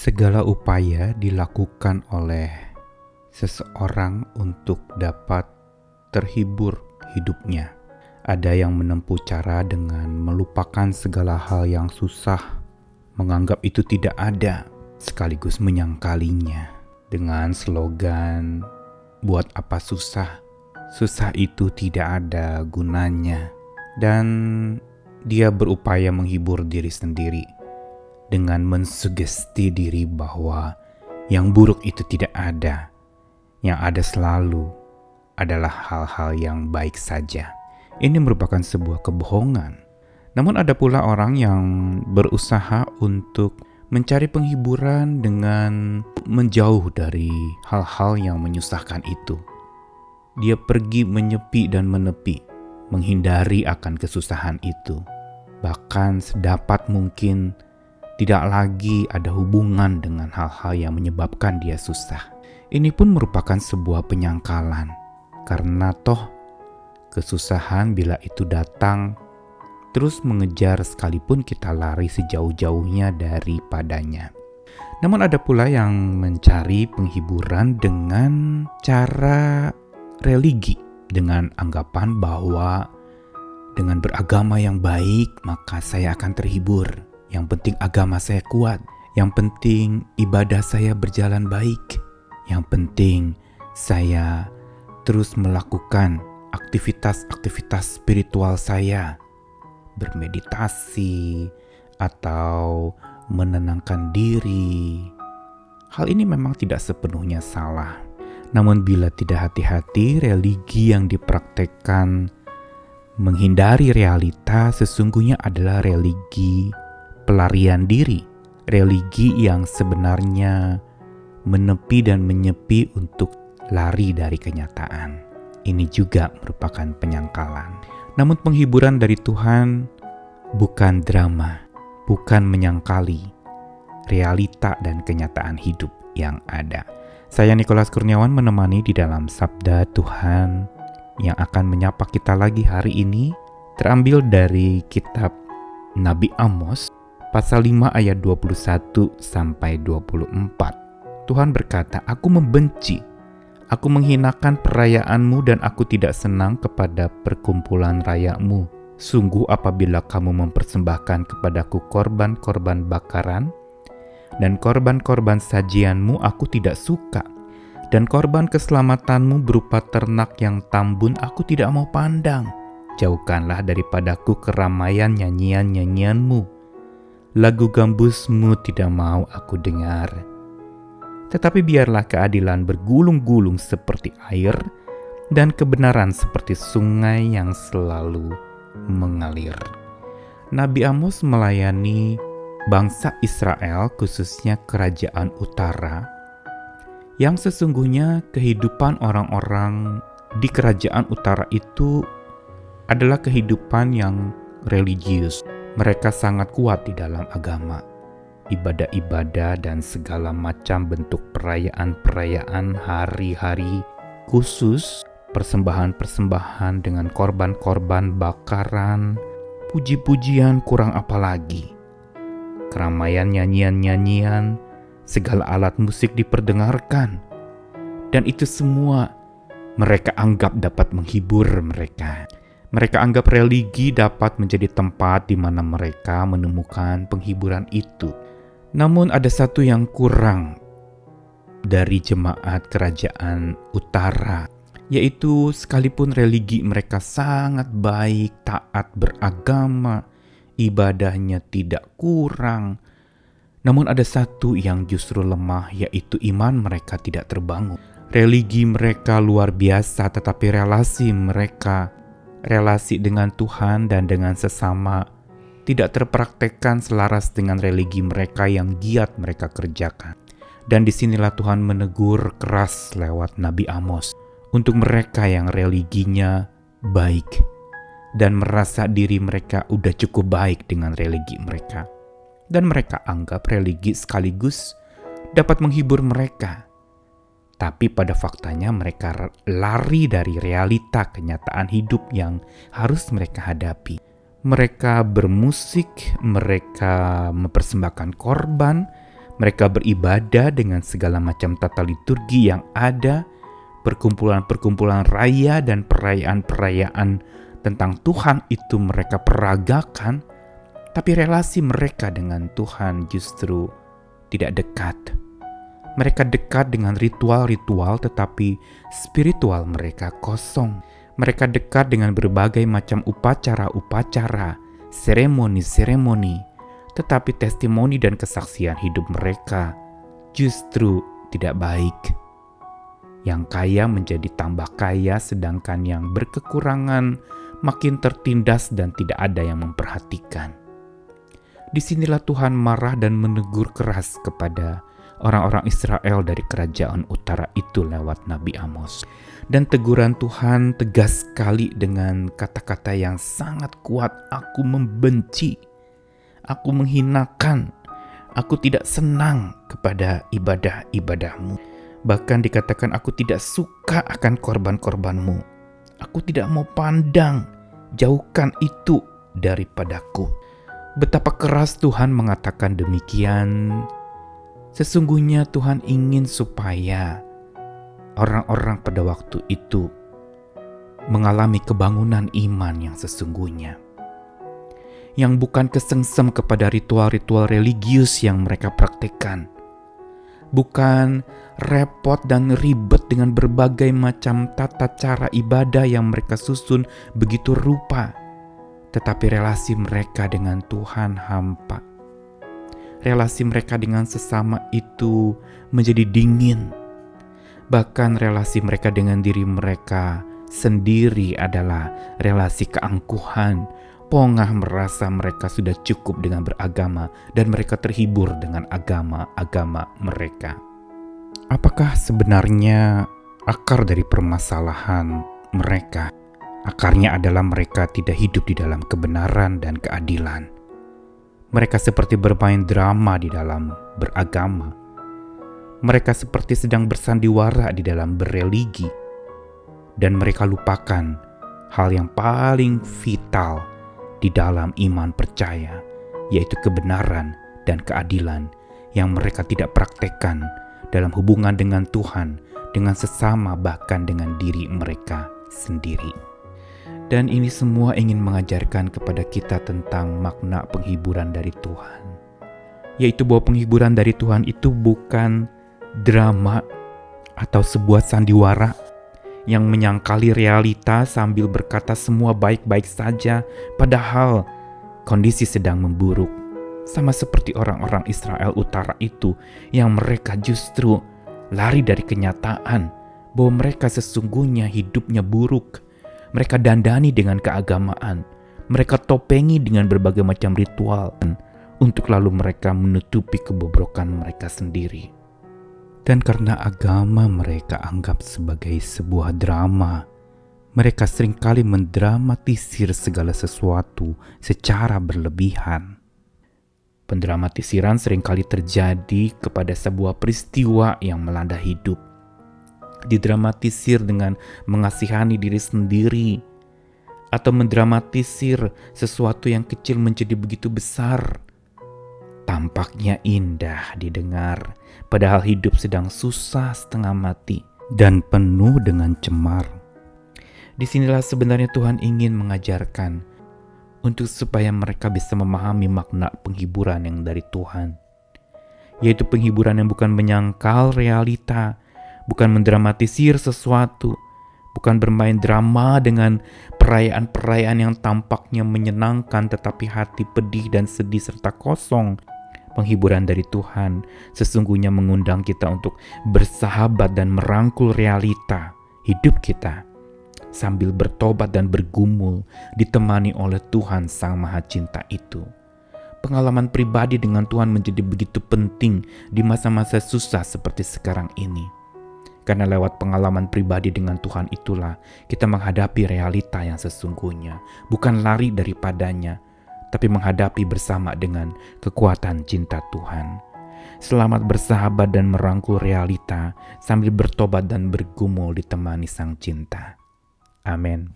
Segala upaya dilakukan oleh seseorang untuk dapat terhibur hidupnya. Ada yang menempuh cara dengan melupakan segala hal yang susah, menganggap itu tidak ada, sekaligus menyangkalinya dengan slogan, "Buat apa susah? Susah itu tidak ada gunanya." Dan dia berupaya menghibur diri sendiri dengan mensugesti diri bahwa yang buruk itu tidak ada. Yang ada selalu adalah hal-hal yang baik saja. Ini merupakan sebuah kebohongan. Namun ada pula orang yang berusaha untuk mencari penghiburan dengan menjauh dari hal-hal yang menyusahkan itu. Dia pergi menyepi dan menepi, menghindari akan kesusahan itu. Bahkan sedapat mungkin tidak lagi ada hubungan dengan hal-hal yang menyebabkan dia susah. Ini pun merupakan sebuah penyangkalan, karena toh kesusahan bila itu datang terus mengejar sekalipun kita lari sejauh-jauhnya daripadanya. Namun ada pula yang mencari penghiburan dengan cara religi, dengan anggapan bahwa dengan beragama yang baik maka saya akan terhibur. Yang penting agama saya kuat, yang penting ibadah saya berjalan baik, yang penting saya terus melakukan aktivitas-aktivitas spiritual saya, bermeditasi atau menenangkan diri. Hal ini memang tidak sepenuhnya salah. Namun bila tidak hati-hati, religi yang dipraktekkan menghindari realita sesungguhnya adalah religi pelarian diri, religi yang sebenarnya menepi dan menyepi untuk lari dari kenyataan. Ini juga merupakan penyangkalan. Namun penghiburan dari Tuhan bukan drama, bukan menyangkali realita dan kenyataan hidup yang ada. Saya Nikolas Kurniawan menemani di dalam Sabda Tuhan yang akan menyapa kita lagi hari ini, terambil dari kitab Nabi Amos pasal 5 ayat 21 sampai 24. Tuhan berkata, "Aku membenci, aku menghinakan perayaanmu dan aku tidak senang kepada perkumpulan rayamu. Sungguh apabila kamu mempersembahkan kepadaku korban-korban bakaran dan korban-korban sajianmu aku tidak suka. Dan korban keselamatanmu berupa ternak yang tambun aku tidak mau pandang. Jauhkanlah daripadaku keramaian nyanyian-nyanyianmu. Lagu gambusmu tidak mau aku dengar. Tetapi biarlah keadilan bergulung-gulung seperti air dan kebenaran seperti sungai yang selalu mengalir." Nabi Amos melayani bangsa Israel, khususnya kerajaan utara, yang sesungguhnya kehidupan orang-orang di kerajaan utara itu adalah kehidupan yang religius. Mereka sangat kuat di dalam agama, ibadah-ibadah dan segala macam bentuk perayaan-perayaan hari-hari khusus, persembahan-persembahan dengan korban-korban bakaran, puji-pujian kurang apalagi, keramaian nyanyian-nyanyian, segala alat musik diperdengarkan, dan itu semua mereka anggap dapat menghibur mereka. Mereka anggap religi dapat menjadi tempat di mana mereka menemukan penghiburan itu. Namun ada satu yang kurang dari jemaat kerajaan utara, yaitu sekalipun religi mereka sangat baik, taat beragama, ibadahnya tidak kurang, namun ada satu yang justru lemah, yaitu iman mereka tidak terbangun. Religi mereka luar biasa, tetapi relasi dengan Tuhan dan dengan sesama tidak terpraktekkan selaras dengan religi mereka yang giat mereka kerjakan. Dan disinilah Tuhan menegur keras lewat Nabi Amos untuk mereka yang religinya baik dan merasa diri mereka udah cukup baik dengan religi mereka. Dan mereka anggap religi sekaligus dapat menghibur mereka. Tapi pada faktanya mereka lari dari realita kenyataan hidup yang harus mereka hadapi. Mereka bermusik, mereka mempersembahkan korban, Mereka beribadah dengan segala macam tata liturgi yang ada, perkumpulan-perkumpulan raya dan perayaan-perayaan tentang Tuhan itu mereka peragakan, tapi relasi mereka dengan Tuhan justru tidak dekat. Mereka dekat dengan ritual-ritual, tetapi spiritual mereka kosong. Mereka dekat dengan berbagai macam upacara-upacara, seremoni-seremoni, tetapi testimoni dan kesaksian hidup mereka justru tidak baik. Yang kaya menjadi tambah kaya, sedangkan yang berkekurangan makin tertindas dan tidak ada yang memperhatikan. Disinilah Tuhan marah dan menegur keras kepada orang-orang Israel dari kerajaan utara itu lewat Nabi Amos. Dan teguran Tuhan tegas sekali dengan kata-kata yang sangat kuat. Aku membenci, aku menghinakan, aku tidak senang kepada ibadah-ibadahmu. Bahkan dikatakan aku tidak suka akan korban-korbanmu. Aku tidak mau pandang, jauhkan itu daripadaku. Betapa keras Tuhan mengatakan demikian. Sesungguhnya Tuhan ingin supaya orang-orang pada waktu itu mengalami kebangunan iman yang sesungguhnya, yang bukan kesengsem kepada ritual-ritual religius yang mereka praktekkan, bukan repot dan ribet dengan berbagai macam tata cara ibadah yang mereka susun begitu rupa, tetapi relasi mereka dengan Tuhan hampa. Relasi mereka dengan sesama itu menjadi dingin. Bahkan relasi mereka dengan diri mereka sendiri adalah relasi keangkuhan. Pongah merasa mereka sudah cukup dengan beragama dan mereka terhibur dengan agama-agama mereka. Apakah sebenarnya akar dari permasalahan mereka? Akarnya adalah mereka tidak hidup di dalam kebenaran dan keadilan. Mereka seperti bermain drama di dalam beragama. Mereka seperti sedang bersandiwara di dalam berreligi. Dan mereka lupakan hal yang paling vital di dalam iman percaya, yaitu kebenaran dan keadilan yang mereka tidak praktekkan dalam hubungan dengan Tuhan, dengan sesama, bahkan dengan diri mereka sendiri. Dan ini semua ingin mengajarkan kepada kita tentang makna penghiburan dari Tuhan, yaitu bahwa penghiburan dari Tuhan itu bukan drama atau sebuah sandiwara yang menyangkali realita sambil berkata semua baik-baik saja, padahal kondisi sedang memburuk. Sama seperti orang-orang Israel Utara itu, yang mereka justru lari dari kenyataan bahwa mereka sesungguhnya hidupnya buruk. Mereka dandani dengan keagamaan, mereka topengi dengan berbagai macam ritual, untuk lalu mereka menutupi kebobrokan mereka sendiri. Dan karena agama mereka anggap sebagai sebuah drama, mereka seringkali mendramatisir segala sesuatu secara berlebihan. Pendramatisiran seringkali terjadi kepada sebuah peristiwa yang melanda hidup. Didramatisir dengan mengasihani diri sendiri, atau mendramatisir sesuatu yang kecil menjadi begitu besar. Tampaknya indah didengar, padahal hidup sedang susah setengah mati dan penuh dengan cemar. Disinilah sebenarnya Tuhan ingin mengajarkan untuk supaya mereka bisa memahami makna penghiburan yang dari Tuhan, yaitu penghiburan yang bukan menyangkal realita, bukan mendramatisir sesuatu, bukan bermain drama dengan perayaan-perayaan yang tampaknya menyenangkan tetapi hati pedih dan sedih serta kosong. Penghiburan dari Tuhan sesungguhnya mengundang kita untuk bersahabat dan merangkul realita hidup kita sambil bertobat dan bergumul ditemani oleh Tuhan Sang Maha Cinta itu. Pengalaman pribadi dengan Tuhan menjadi begitu penting di masa-masa susah seperti sekarang ini. Karena lewat pengalaman pribadi dengan Tuhan itulah kita menghadapi realita yang sesungguhnya, bukan lari daripadanya, tapi menghadapi bersama dengan kekuatan cinta Tuhan. Selamat bersahabat dan merangkul realita sambil bertobat dan bergumul ditemani Sang Cinta. Amin.